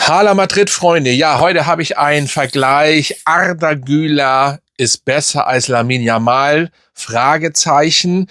Hala Madrid, Freunde. Ja, heute habe ich einen Vergleich. Arda Güler ist besser als Lamine Yamal? Fragezeichen.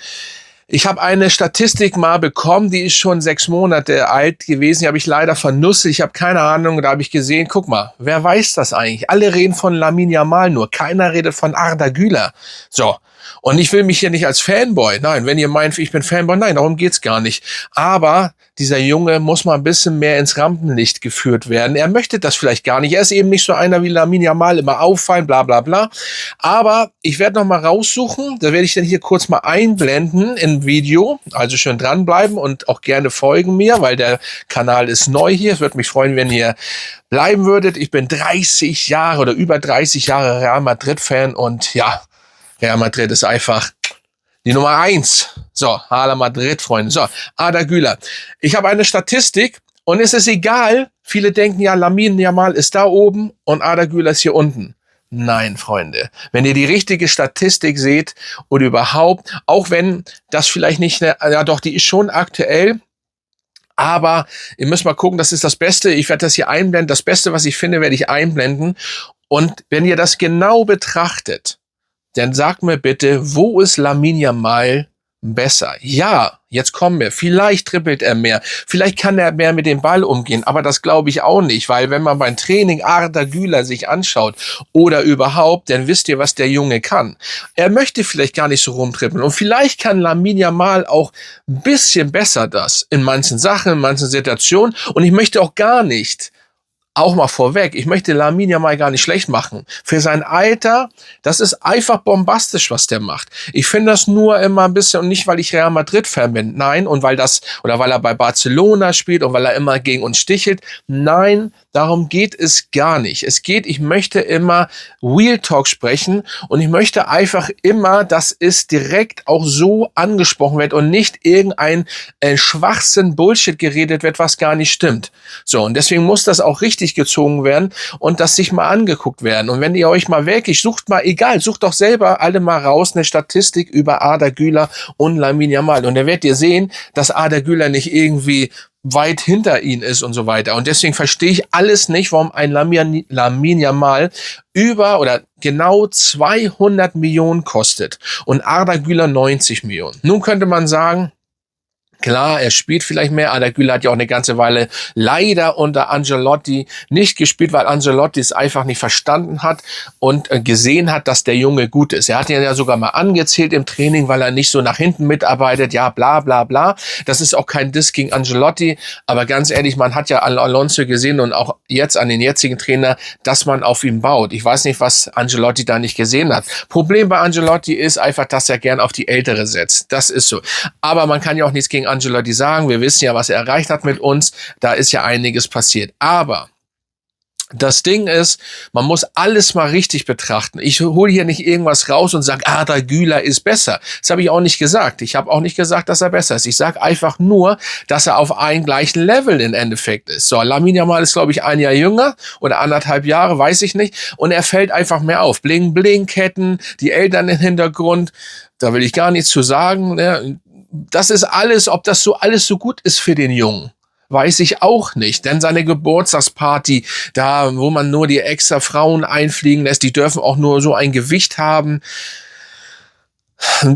Ich habe eine Statistik mal bekommen, die ist schon 6 Monate alt gewesen. Die habe ich leider vernusselt. Ich habe keine Ahnung. Da habe ich gesehen, guck mal, wer weiß das eigentlich? Alle reden von Lamine Yamal nur. Keiner redet von Arda Güler. So. Und ich will mich hier nicht als Fanboy. Nein, wenn ihr meint, ich bin Fanboy, nein, darum geht's gar nicht. Aber dieser Junge muss mal ein bisschen mehr ins Rampenlicht geführt werden. Er möchte das vielleicht gar nicht. Er ist eben nicht so einer wie Lamine Yamal, immer auffallen, bla bla bla. Aber ich werde noch mal raussuchen, da werde ich dann hier kurz mal einblenden im Video. Also schön dranbleiben und auch gerne folgen mir, weil der Kanal ist neu hier. Es würde mich freuen, wenn ihr bleiben würdet. Ich bin 30 Jahre oder über 30 Jahre Real Madrid-Fan und ja, Real Madrid ist einfach die Nummer 1. So, Hala Madrid, Freunde. So, Arda Güler. Ich habe eine Statistik und es ist egal, viele denken ja, Lamine Yamal ist da oben und Arda Güler ist hier unten. Nein, Freunde. Wenn ihr die richtige Statistik seht oder überhaupt, auch wenn das vielleicht nicht, ja doch, die ist schon aktuell, aber ihr müsst mal gucken, das ist das Beste. Ich werde das hier einblenden. Das Beste, was ich finde, werde ich einblenden. Und wenn ihr das genau betrachtet, dann sagt mir bitte, wo ist Lamine Yamal besser? Ja, jetzt kommen wir. Vielleicht dribbelt er mehr. Vielleicht kann er mehr mit dem Ball umgehen. Aber das glaube ich auch nicht, weil wenn man beim Training Arda Güler sich anschaut oder überhaupt, dann wisst ihr, was der Junge kann. Er möchte vielleicht gar nicht so rumtribbeln. Und vielleicht kann Lamine Yamal auch ein bisschen besser das in manchen Sachen, in manchen Situationen. Und ich möchte auch gar nicht, auch mal vorweg, ich möchte Lamine Yamal gar nicht schlecht machen. Für sein Alter, das ist einfach bombastisch, was der macht. Ich finde das nur immer ein bisschen, und nicht, weil ich Real Madrid-Fan bin, nein, und weil das, oder weil er bei Barcelona spielt und weil er immer gegen uns stichelt, nein, darum geht es gar nicht. Es geht, ich möchte immer Real Talk sprechen und ich möchte einfach immer, dass es direkt auch so angesprochen wird und nicht irgendein Schwachsinn, Bullshit geredet wird, was gar nicht stimmt. So, und deswegen muss das auch richtig gezogen werden und das sich mal angeguckt werden. Und wenn ihr euch mal wirklich sucht, mal egal, sucht doch selber alle mal raus eine Statistik über Arda Güler und Lamine Yamal. Und dann werdet ihr sehen, dass Arda Güler nicht irgendwie weit hinter ihn ist und so weiter. Und deswegen verstehe ich alles nicht, warum ein Lamine Yamal über oder genau 200 Millionen kostet und Arda Güler 90 Millionen. Nun könnte man sagen, klar, er spielt vielleicht mehr. Arda Güler hat ja auch eine ganze Weile leider unter Ancelotti nicht gespielt, weil Ancelotti es einfach nicht verstanden hat und gesehen hat, dass der Junge gut ist. Er hat ihn ja sogar mal angezählt im Training, weil er nicht so nach hinten mitarbeitet. Ja, bla bla bla. Das ist auch kein Diss gegen Ancelotti. Aber ganz ehrlich, man hat ja an Alonso gesehen und auch jetzt an den jetzigen Trainer, dass man auf ihn baut. Ich weiß nicht, was Ancelotti da nicht gesehen hat. Problem bei Ancelotti ist einfach, dass er gern auf die Ältere setzt. Das ist so. Aber man kann ja auch nichts gegen Ancelotti sagen, wir wissen ja, was er erreicht hat mit uns, da ist ja einiges passiert. Aber das Ding ist, man muss alles mal richtig betrachten. Ich hole hier nicht irgendwas raus und sage, Arda Güler ist besser. Das habe ich auch nicht gesagt. Ich habe auch nicht gesagt, dass er besser ist. Ich sage einfach nur, dass er auf einem gleichen Level im Endeffekt ist. So, Lamine Yamal ist, glaube ich, 1 Jahr jünger oder 1,5 Jahre, weiß ich nicht. Und er fällt einfach mehr auf. Bling-Bling-Ketten, die Eltern im Hintergrund, da will ich gar nichts zu sagen. Ne? Das ist alles, ob das so alles so gut ist für den Jungen, weiß ich auch nicht. Denn seine Geburtstagsparty, da, wo man nur die extra Frauen einfliegen lässt, die dürfen auch nur so ein Gewicht haben.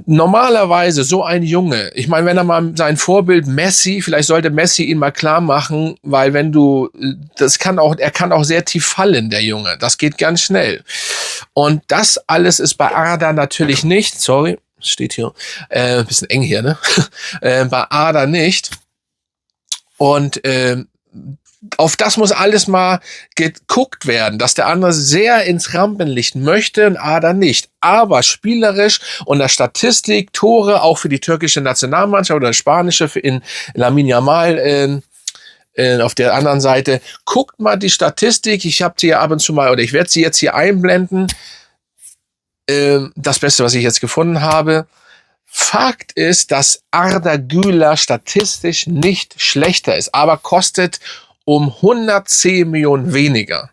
Normalerweise so ein Junge, ich meine, wenn er mal sein Vorbild Messi, vielleicht sollte Messi ihn mal klar machen, weil wenn du, er kann auch sehr tief fallen, der Junge. Das geht ganz schnell. Und das alles ist bei Arda natürlich nicht, sorry, steht hier, bisschen eng hier, ne? Bei Arda nicht. Und auf das muss alles mal geguckt werden, dass der andere sehr ins Rampenlicht möchte und Arda nicht. Aber spielerisch und der Statistik, Tore, auch für die türkische Nationalmannschaft oder spanische in Lamine Yamal, auf der anderen Seite, guckt mal die Statistik. Ich habe sie ja ab und zu mal, oder ich werde sie jetzt hier einblenden. Das Beste, was ich jetzt gefunden habe. Fakt ist, dass Arda Güler statistisch nicht schlechter ist, aber kostet um 110 Millionen weniger.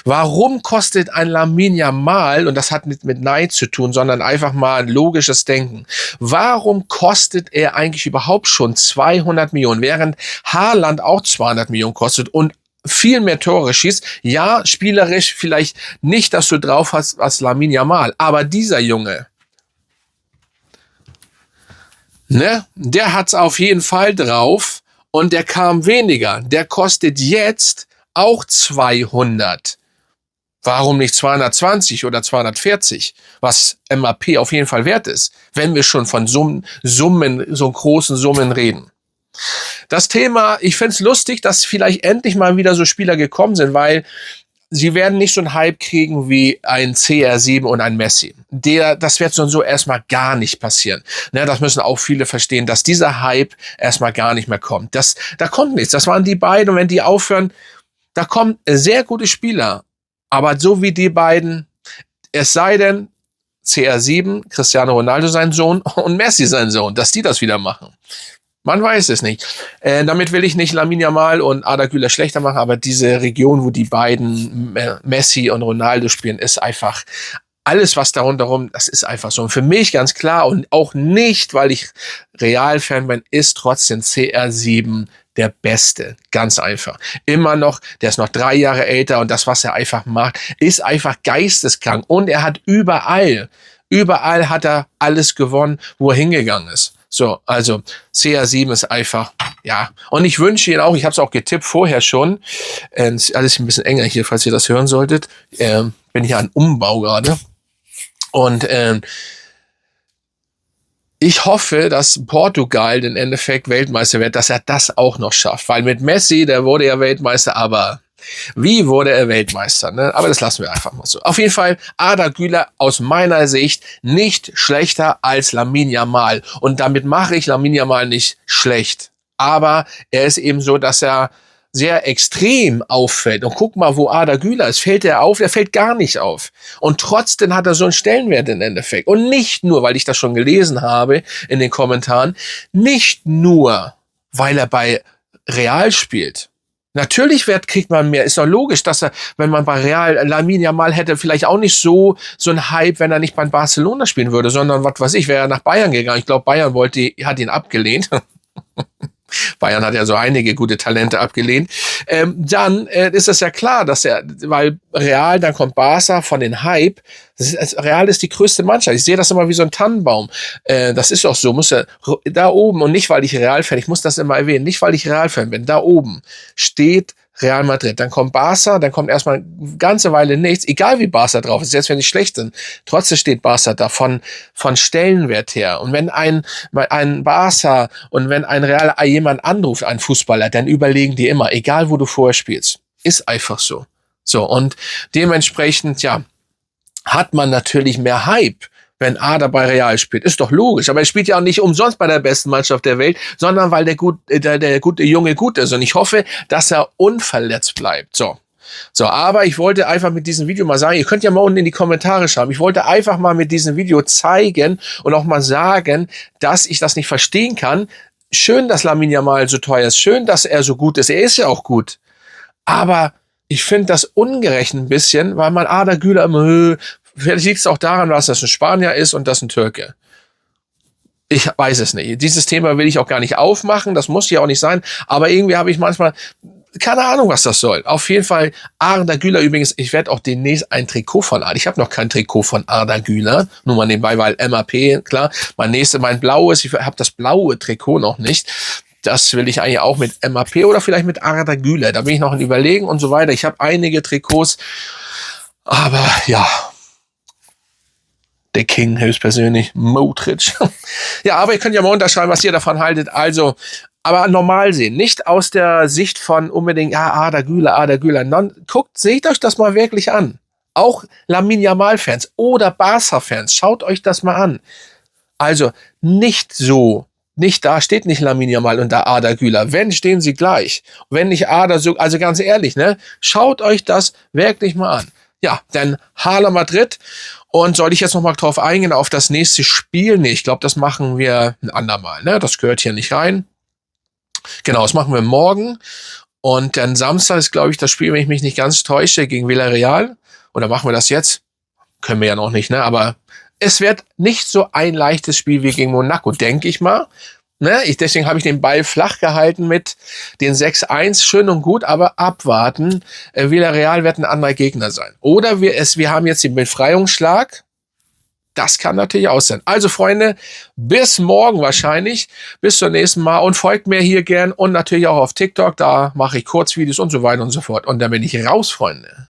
Warum kostet ein Lamine Yamal, und das hat nicht mit Neid zu tun, sondern einfach mal ein logisches Denken, warum kostet er eigentlich überhaupt schon 200 Millionen, während Haaland auch 200 Millionen kostet und viel mehr Tore schießt. Ja, spielerisch vielleicht nicht, dass du drauf hast als Lamine Yamal, aber dieser Junge, ne, der hat's auf jeden Fall drauf und der kam weniger. Der kostet jetzt auch 200. Warum nicht 220 oder 240, was MAP auf jeden Fall wert ist, wenn wir schon von Summen, so großen Summen reden. Das Thema, ich find's lustig, dass vielleicht endlich mal wieder so Spieler gekommen sind, weil sie werden nicht so einen Hype kriegen wie ein CR7 und ein Messi. Das wird so erstmal gar nicht passieren. Ne, das müssen auch viele verstehen, dass dieser Hype erstmal gar nicht mehr kommt. Da kommt nichts. Das waren die beiden und wenn die aufhören, da kommen sehr gute Spieler. Aber so wie die beiden, es sei denn, CR7, Cristiano Ronaldo sein Sohn und Messi sein Sohn, dass die das wieder machen. Man weiß es nicht. Damit will ich nicht Lamine Yamal und Arda Güler schlechter machen, aber diese Region, wo die beiden Messi und Ronaldo spielen, ist einfach alles, was darunter rum, das ist einfach so. Und für mich ganz klar und auch nicht, weil ich Real-Fan bin, ist trotzdem CR7 der Beste. Ganz einfach. Immer noch, der ist noch 3 Jahre älter und das, was er einfach macht, ist einfach geisteskrank. Und er hat überall hat er alles gewonnen, wo er hingegangen ist. So, also CR7 ist einfach, ja. Und ich wünsche Ihnen auch, ich habe es auch getippt vorher schon, alles ein bisschen enger hier, falls ihr das hören solltet, bin hier an Umbau gerade. Und ich hoffe, dass Portugal den Endeffekt Weltmeister wird, dass er das auch noch schafft. Weil mit Messi, der wurde ja Weltmeister, aber wie wurde er Weltmeister? Ne? Aber das lassen wir einfach mal so. Auf jeden Fall, Arda Güler aus meiner Sicht nicht schlechter als Lamine Yamal. Und damit mache ich Lamine Yamal nicht schlecht. Aber er ist eben so, dass er sehr extrem auffällt. Und guck mal, wo Arda Güler ist. Fällt er auf? Er fällt gar nicht auf. Und trotzdem hat er so einen Stellenwert im Endeffekt. Und nicht nur, weil ich das schon gelesen habe in den Kommentaren, nicht nur, weil er bei Real spielt. Natürlich kriegt man mehr. Ist doch logisch, dass er, wenn man bei Real Lamine Yamal hätte, vielleicht auch nicht so ein Hype, wenn er nicht bei Barcelona spielen würde, sondern was weiß ich, wäre er nach Bayern gegangen. Ich glaube, Bayern hat ihn abgelehnt. Bayern hat ja so einige gute Talente abgelehnt. Dann ist es ja klar, dass weil Real, dann kommt Barca von den Hype. Real ist die größte Mannschaft. Ich sehe das immer wie so ein Tannenbaum. Das ist auch so. Muss er da oben, und nicht, weil ich Real-Fan, ich muss das immer erwähnen, nicht, weil ich Real-Fan bin, da oben steht Real Madrid. Dann kommt Barca, dann kommt erstmal eine ganze Weile nichts, egal wie Barca drauf ist, selbst wenn die schlecht sind. Trotzdem steht Barca da von Stellenwert her. Und wenn ein Barca und wenn ein Real jemand anruft, ein Fußballer, dann überlegen die immer, egal wo du vorher spielst. Ist einfach so. So, und dementsprechend, ja, hat man natürlich mehr Hype, wenn Arda bei Real spielt. Ist doch logisch. Aber er spielt ja auch nicht umsonst bei der besten Mannschaft der Welt, sondern weil der gute Junge gut ist. Und ich hoffe, dass er unverletzt bleibt. So, aber ich wollte einfach mit diesem Video mal sagen, ihr könnt ja mal unten in die Kommentare schreiben, ich wollte einfach mal mit diesem Video zeigen und auch mal sagen, dass ich das nicht verstehen kann. Schön, dass Lamine Yamal so teuer ist. Schön, dass er so gut ist. Er ist ja auch gut. Aber ich finde das ungerecht ein bisschen, weil man Arda Güler immer, vielleicht liegt es auch daran, dass das ein Spanier ist und das ein Türke. Ich weiß es nicht. Dieses Thema will ich auch gar nicht aufmachen. Das muss ja auch nicht sein. Aber irgendwie habe ich manchmal keine Ahnung, was das soll. Auf jeden Fall Arda Güler übrigens. Ich werde auch demnächst ein Trikot von Arda. Ich habe noch kein Trikot von Arda Güler. Nur mal nebenbei, weil MAP, klar. Mein blaues. Ich habe das blaue Trikot noch nicht. Das will ich eigentlich auch mit MAP oder vielleicht mit Arda Güler. Da bin ich noch in Überlegen und so weiter. Ich habe einige Trikots. Aber ja, der King höchstpersönlich, Modric. Ja, aber ihr könnt ja mal unterschreiben, was ihr davon haltet. Also, aber normal sehen. Nicht aus der Sicht von unbedingt, ja, Arda Güler. Seht euch das mal wirklich an. Auch Lamine Yamal-Fans oder Barca-Fans. Schaut euch das mal an. Also, nicht da steht nicht Lamine Yamal und da Arda Güler. Wenn, stehen sie gleich. Wenn nicht Arda, also ganz ehrlich, ne? Schaut euch das wirklich mal an. Ja, dann Hala Madrid. Und soll ich jetzt noch mal drauf eingehen, auf das nächste Spiel? Nee, ich glaube, das machen wir ein andermal. Ne? Das gehört hier nicht rein. Genau, das machen wir morgen. Und dann Samstag ist, glaube ich, das Spiel, wenn ich mich nicht ganz täusche, gegen Villarreal. Oder machen wir das jetzt? Können wir ja noch nicht, ne? Aber es wird nicht so ein leichtes Spiel wie gegen Monaco, denke ich mal. Ne? Deswegen habe ich den Ball flach gehalten mit den 6-1, schön und gut, aber abwarten. Villarreal wird ein anderer Gegner sein. Oder wir haben jetzt den Befreiungsschlag. Das kann natürlich auch sein. Also Freunde, bis morgen wahrscheinlich. Bis zum nächsten Mal und folgt mir hier gern und natürlich auch auf TikTok. Da mache ich Kurzvideos und so weiter und so fort. Und dann bin ich raus, Freunde.